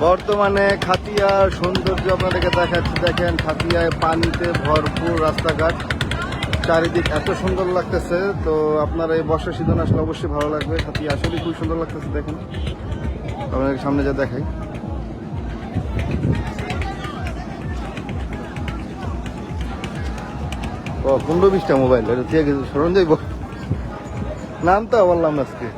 বর্তমানে খাতিয়ার সৌন্দর্য আপনাদেরকে দেখাচ্ছি। দেখেন, খাতিয়ায় পানিতে ভরপুর রাস্তাঘাট, চারিদিক এত সুন্দর লাগতেছে। তো আপনারা এই বর্ষা সিজন আসলে অবশ্যই ভালো লাগবে। খাতিয়া আসলে খুব সুন্দর লাগতেছে। দেখেন, আপনাদের সামনে যা দেখাই। ও 15-20টা মোবাইল স্মরণ যাইব, নাম তো বললাম আজকে।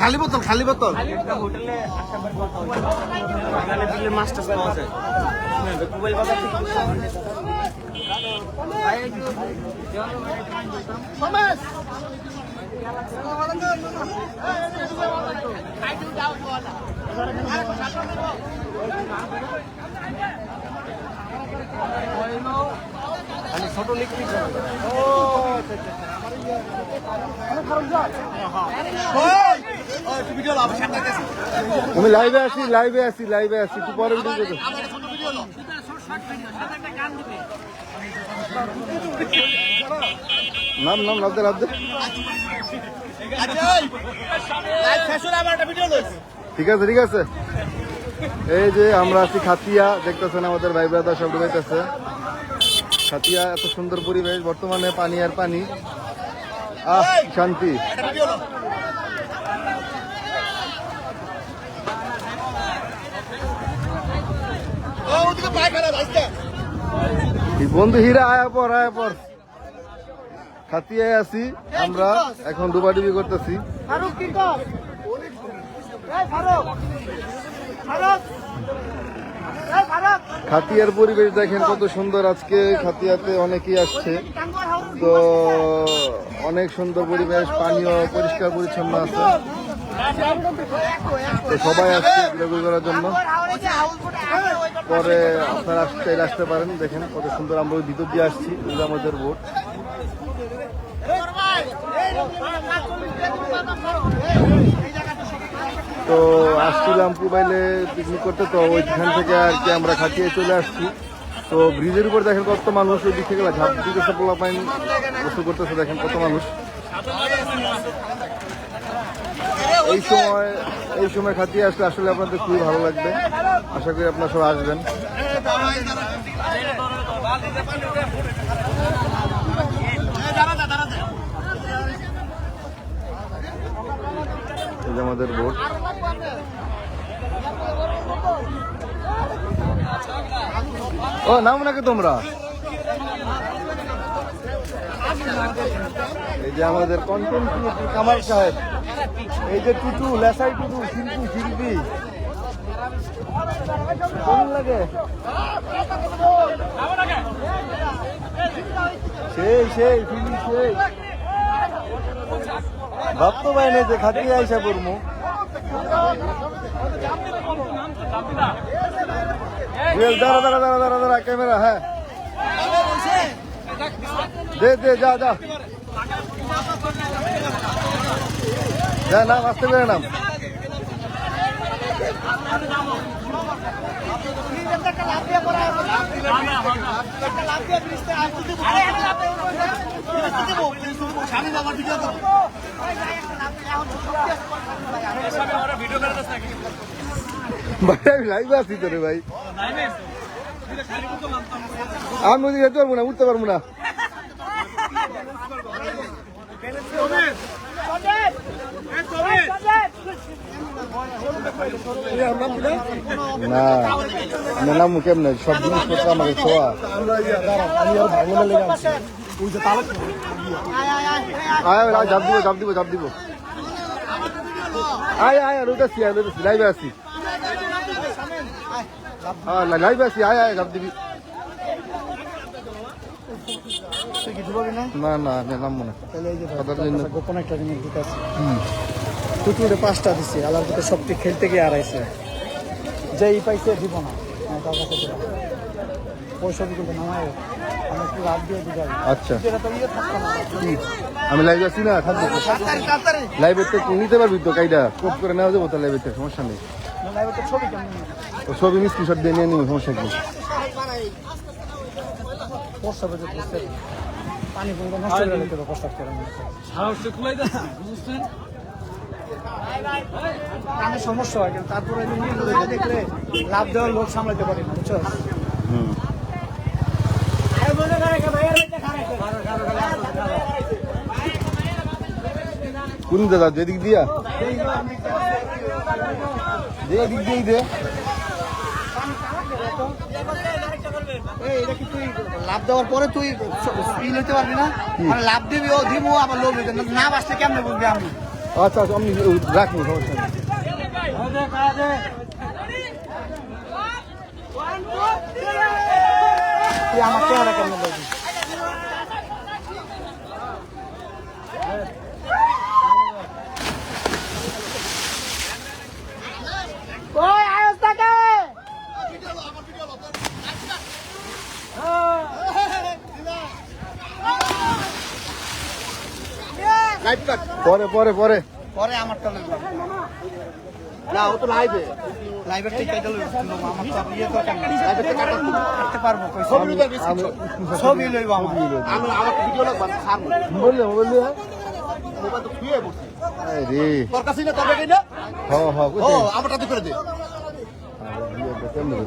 খালি বোতল, খালি বোতল। হোটেলে মাছটা পাওয়া যায়। মোবাইল বাজার থেকে ছোট লিকুইড। আমি লাইভে আছি, লাইভে আছি, লাইভে আছি। একটু পরে ভিডিও করবো। নাম নাম লাভ দে, লাভ দে। ঠিক আছে, ঠিক আছে। এই যে আমরা আছি খাতিয়া, দেখতেছেন আমাদের ভাই ব্রাদার সব ডুবাইতেছে। খাতিয়া এত সুন্দর পরিবেশ, বর্তমানে পানি আর পানি, শান্তি। বন্ধু হীরা, আয়া পর, আয়া পর। খাতিয়ায় আছি আমরা এখন, ডুবাডুবি করতেছি। খাতিয়ার পরিবেশ দেখেন কত সুন্দর। আজকে খাতিয়াতে অনেকেই আসছে, তো অনেক সুন্দর পরিবেশ, পানীয় পরিষ্কার পরিচ্ছন্ন আছে। তো সবাই আসছে ঘোরাঘুরি করার জন্য। পরে আপনারা আসতে পারেন। দেখেন কত সুন্দর, আমরা ওই ভিতর দিয়ে আসছি, আমাদের বোট। তো আসছিলাম মোবাইলে পিকনিক করতে, তো ওইখান থেকে আর কি আমরা খাটিয়ে চলে আসছি। তো ব্রিজের উপর দেখেন কত মানুষ, ওই দিক থেকে ঝাঁপ দিতেছে, পোলা পাইন গোসল করতেছে। দেখেন কত মানুষ। এই সময় খাটিয়ে আসলে আসলে আপনাদের খুবই ভালো লাগবে। আশা করি আপনারা সবাই আসবেন। এই যে আমাদের বোট। ও নাম নাকি তোমরা? এই যে আমাদের কন্টেন্ট ক্রিয়েটর কামাল সাহেব, এই যে টুটু, লেসাই টুটু, শিল্পী, শিল্পী কেমন লাগে? সেই ফিলিং সেই ভাবতো ভাই নেই যে খাটিয়ে আইসা পড়মু। দাঁড়া দাঁড়া দাঁড়া দাঁড়া দাঁড়া, ক্যামেরা। হ্যাঁ দে দে, যা যা যা, নাম আসতে পেরে নাম। ভাই আমি লাইভে আছি তো রে ভাই, আমি ওদিকে যেতে পারবো না, উঠতে পারবো না। না নাম কেমনে সব জিনিসপত্র আমাকে ছোঁয়া। জাপ দিব। আয় রুটাছি, লাইভে আছি, লাইভে আছি। আয় জাপ দিবি। কিছু বলি না না না নামবো না। তাহলে এই যে কথার জন্য। গোপন একটা জিনিস দিতে আছে কুকুরে 5টা দিছি আলার ভিতরে সবটি খেলতে গিয়ে আড়াইছে যেই পাইছে দিব না আমি তার কাছে দিলাম পয়সা দিতে নামায় আমি একটু রাত দিয়ে দিতে আচ্ছা যেটা তো ইয়ে থাকতো না আমি লাইভ আছি না, থাকবো। তাড়াতাড়ি লাইভের থেকে নিতে পারবি তো কাইটা কোপ করে নেওয়া যাবো তো লাইভের থেকে, সমস্যা নেই। লাইভে তো ছবি কেমন ও ছবি আমি স্ক্রিনশট দিয়ে নিয়ে নিবো, সমস্যা কি। প্রস্তাব পানি পর্যন্ত নষ্ট করে দিতে প্রস্তাব করে আমি সমস্যা হয় কিন্তু তারপরে দেখলে লাভ দেওয়ার লোক সামলাতে পারি না বুঝছো হুম কোন দাদা যেদিক দিয়া যেদিক দিয়েই দে। এটা কি তুই লাভ দেওয়ার পরে তুই ফিল হইতে পারবি না মানে লাভ দিবি ও দিব আবার লোভ হইতে না বাসলে কেমনে বুঝবি আমি আচ্ছা আচ্ছা আমি রাখবো, সমস্যা নেই। তুই আমার চেহারা কেমনে বলবি পরে পরে পরে পরে আমারটা লইব না ও তো লাইভে লাইভের থেকে কেটে লইব আমার তো ইয়ে তো কেন লাইভে থেকে কাটতে পারবো কই ছবি লইব আমার আমি আমার ভিডিও লাগবে আমি ছাড়বো বললে বললে মোবাইল তো খুঁয়ে বসছি রে তোর কাছেই না তবে কি না হ্যাঁ হ্যাঁ ও আমারটা তো করে দে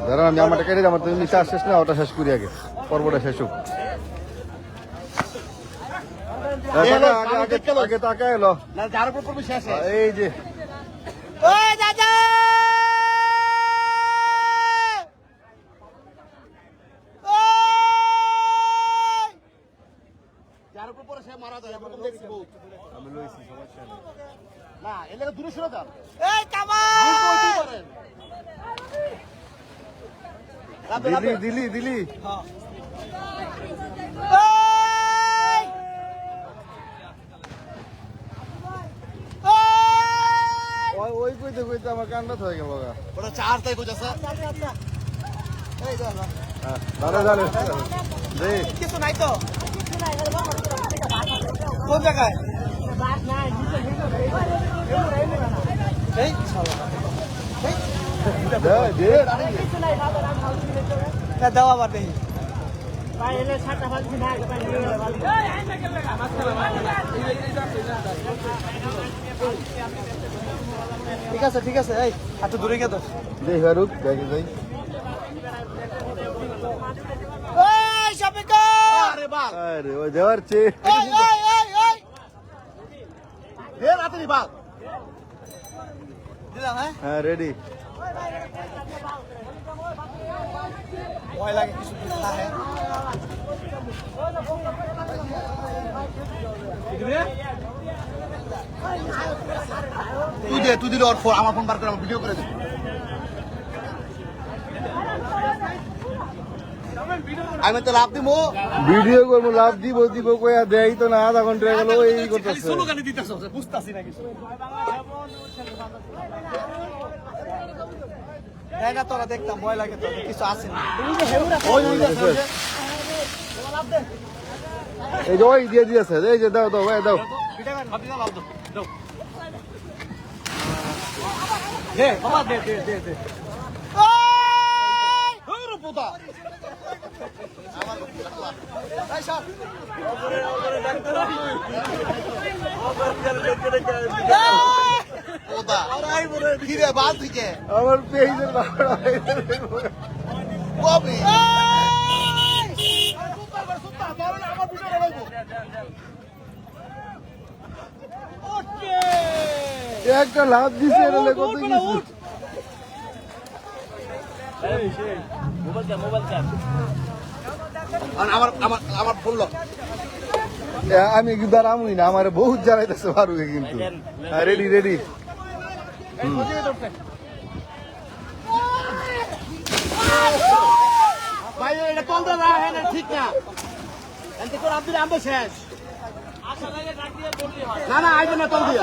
দাঁড়া আমি আমারটা কেটে আমার তো এমনি চাষ শেষ না, ওটা শেষ করি আগে, পর্বটা শেষ হোক। আগে তাকে এলো না যার উপর করবি শেষ এই যে ওই দাদা যার উপর পরে সে মারা যায় এরকম দেখছি বহুত আমি লইছি, সমস্যা নেই। না এর লাগে দূরে সরে যান এই কামাল দিলি দিলি দিলি ওই কইতে কইতে আমার কান্না হয়ে গেল গা। ওটা চার তাই কইতাছে এই দাদা দাঁড়া দাঁড়া দে কিছু নাই তো কোন জায়গায় এই দে দে দাও আবার দেখি ঠিক আছে ঠিক আছে এই এত দূরে গিয়ে তো দে হারুক দেখে যাই। এই শফিকুল আরে বাল আরে ওই দেওয়ার চেয়ে এই এই এই এই এ রাতে বাল দিলাম হ্যাঁ হ্যাঁ রেডি। ভয় লাগে কিছু না হ্যাঁ তুই দিলে ওর ফোন আমার ফোন বার করে আমার ভিডিও করে দে আমি তো লাভ দিমু ভিডিও করবো, লাভ দিব দিব কইয়া দেই তো না, আধা ঘন্টা হয়ে গেল এই করতেছে। গালি দিতেছ বুঝতাছি না কিছু এটা তোরা দেখতাম ভয় লাগে তো কিছু আছে না এই যে ওই দিয়ে দিয়েছে, এই যে দাও দাও দাও। দে বাবা দে দে দে দে কিরে বাল থেকে আমার পেজের কবে একটা লাভ দিছে এটা কত কিছু। আমার আমার আমার বললো আমি দাঁড়ামই না, আমার বহুত জ্বালাইতেছে ফারুকে কিন্তু। রেডি রেডি ভাই এটা কল দাদা হ্যাঁ ঠিক না না না আইবেন না তোর দিয়ে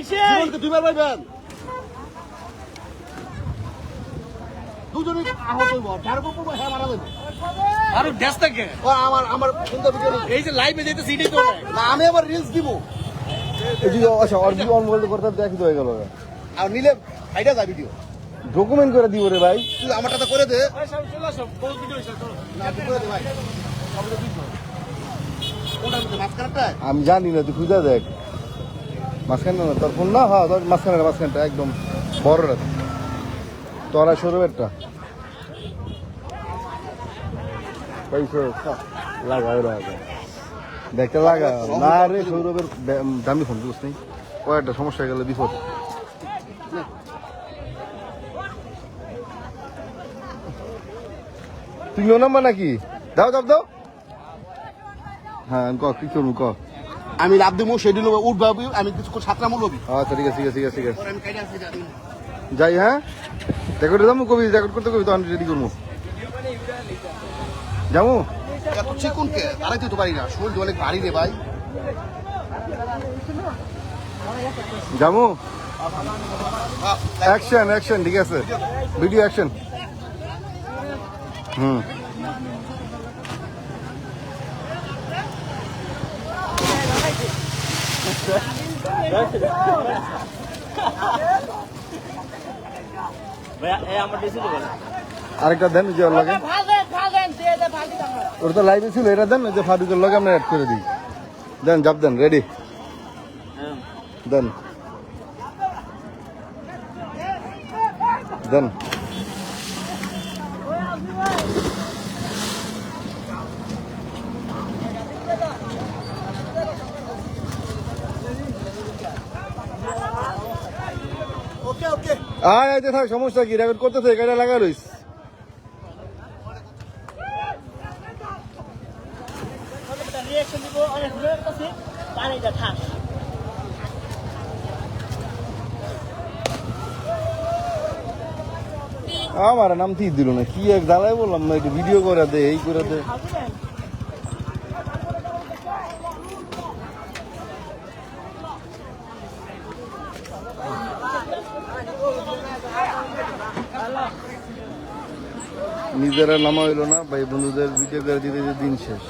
জীবনকে দুইবার পাইবেন দুজনই আহত হইব যার উপর পড়বো হ্যাঁ মারা যাবে আরে দেশ থেকে ও আমার সুন্দর ভিডিও এই যে লাইভে যেতেছি এটাই তো না আমি আবার রিলস দিব আচ্ছা ওর ভিডিও অন বলতে করতে দেখি তো হয়ে গেল আর নিলে হাইটা যায় ভিডিও ডকুমেন্ট করে দিব রে ভাই তুই আমারটা তো করে দে চলে আসো কোন ভিডিও হইছে চলো না তুই করে দে ভাই কোনটা মধ্যে মাঝখানটায় আমি জানি না তুই খুঁজে দেখ মাঝখানে না তোর ফোন না হ্যাঁ তোর মাঝখানটা একদম বড় রাত তোরা সৌরভেরটা পয়সা লাগা দেখতে লাগা না রে সৌরভের দামি ফোন বুঝছ নেই কয়েকটা সমস্যা হয়ে গেলে বিপদ তুমি ও নাম্বার নাকি দাও দাও দাও হ্যাঁ ক কি করবো ক আমি লাভ দিব সেদিন উঠবো আমি কিছু সাতটা মূল হবি আচ্ছা ঠিক আছে ঠিক আছে ঠিক আছে ঠিক আছে আমি কাইটা আসি যাই হ্যাঁ রেকর্ড যাবো কবি রেকর্ড করতে কবি তখন রেডি করবো যাবো এত চিকুন কে দাঁড়াইতে তো পারি না শরীর অনেক ভারী রে ভাই যাবো অ্যাকশন অ্যাকশন ঠিক আছে ভিডিও অ্যাকশন হুম ভাইয়া এই আমার দিছি তো বলে আরেকটা দেন যে ওর লাগে ওর তো লাইভে ছিল এটা দেন ওই যে ফারুকের লগে আমরা অ্যাড করে দিই দেন জাপ দেন রেডি দেন দেন ওকে ওকে আয় আয় থাক সমস্যা কি রেকর্ড করতেছে এটা লাগা রইস রিঅ্যাকশন দিব অনেক হয়ে গেছে পানিটা ঠাস আমার নাম ঠিক দিল না কি এক জ্বালাই বললাম না একটু ভিডিও করে দে এই করে দে নিজেরা নামা হইলো না ভাই বন্ধুদের ভিডিও করে দিতে দিতে দিন শেষ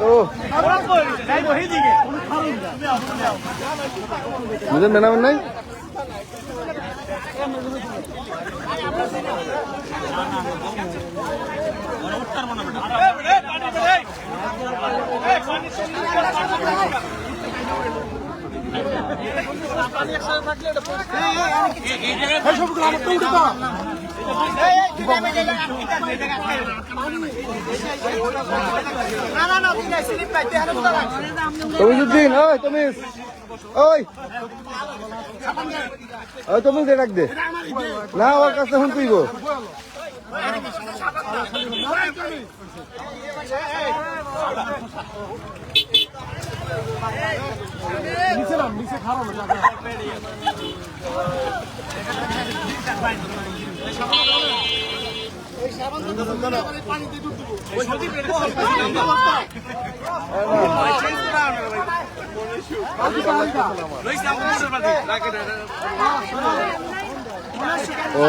ও নিজের মেনাবেন নাই তমিজুদ্দিন ওই তমিজ ওই ওই তমিজ ডাক দে না ওর কাছে শুন তুই গো ও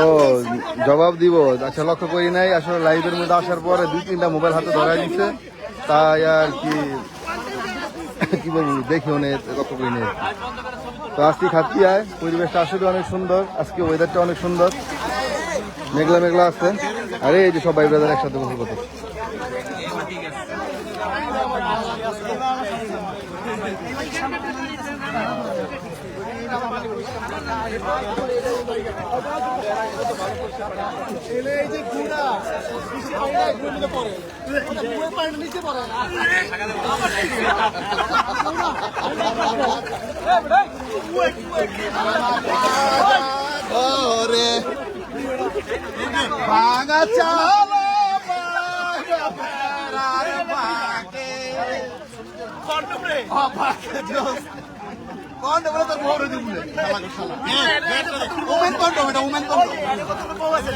জবাব দিব আচ্ছা লক্ষ্য করি নাই আসলে লাইভের মধ্যে আসার পরে 2-3টা মোবাইল হাতে ধরা দিচ্ছে তাই আর কি কি বলবো দেখিও নেই কত করে নেই। তো আজকে খাতিয়ায় পরিবেশটা আসলে অনেক সুন্দর, আজকে ওয়েদারটা অনেক সুন্দর, মেঘলা মেঘলা আছে। আরে এই যে সবাই ব্রাদার একসাথে বসে কথা। এই যে ঘুরা ঘুরে পড়ে পানির নিচে পড়ে ওরে ভাঙা চালো কন্ড বলে তোর বড় দিবলে ওমেন কন্ড এটা ওমেন কন্ড